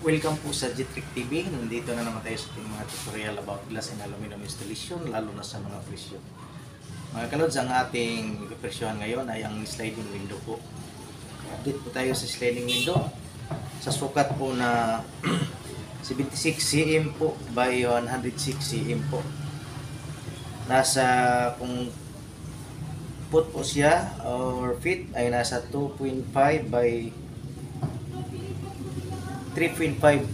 Welcome po sa Jitrick TV. Nandito na naman tayo sa ating mga tutorial about glass and aluminum installation, lalo na sa mga presyo. Mga kalods, ang ating presyohan ngayon ay ang sliding window po. Update po tayo sa sliding window. Sa sukat po na 76 cm po by 106 cm po. Nasa, kung foot po siya or feet ay nasa 2.5 by 3.5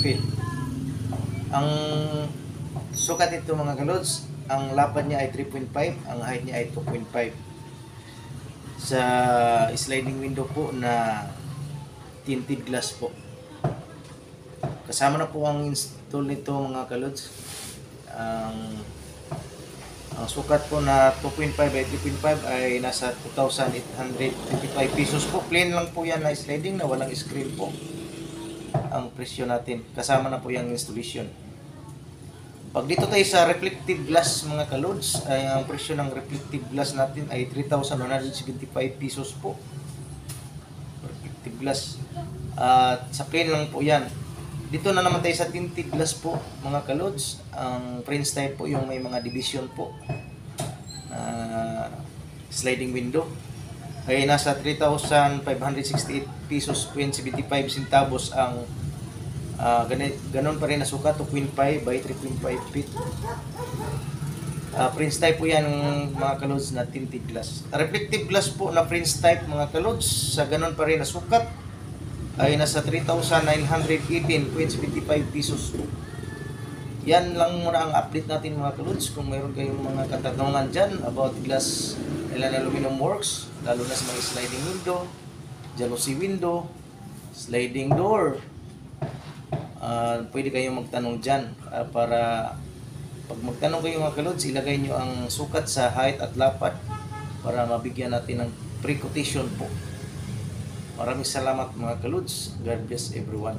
feet. Ang sukat nito mga kalods, ang lapad niya ay 3.5, ang height niya ay 2.5. Sa sliding window po na tinted glass po. Kasama na po ang install nito mga kalods. Ang sukat po na 2.5 by 3.5 ay nasa 2,855 pesos po. Plain lang po yan na sliding na walang screen po. Ang presyo natin, kasama na po yung installation. Pag dito tayo sa reflective glass mga kalods, ay ang presyo ng reflective glass natin ay 3,175 pesos po. Reflective glass. At sa plain lang po yan. Dito na naman tayo sa tinted glass po mga kalods. Ang French type po yung may mga division po. Sliding window ay nasa 3,568 pesos 75 centavos ang ganon pa rin na sukat, 2.5 by 3.5 feet. French type po yan mga kalods na tinted glass. Reflective glass po na French type mga kalods sa ganon pa rin na sukat ay nasa 3,918.75 pesos po. Yan lang muna ang update natin mga kalods. Kung mayroon kayong mga katanungan dyan about glass and aluminum works, lalo na sa mga sliding window, jalousie window, sliding door, pwede kayong magtanong dyan para pag magtanong kayo mga kalods, ilagay nyo ang sukat sa height at lapad para mabigyan natin ng pre-quotation po. Maraming salamat mga kalods. God bless everyone.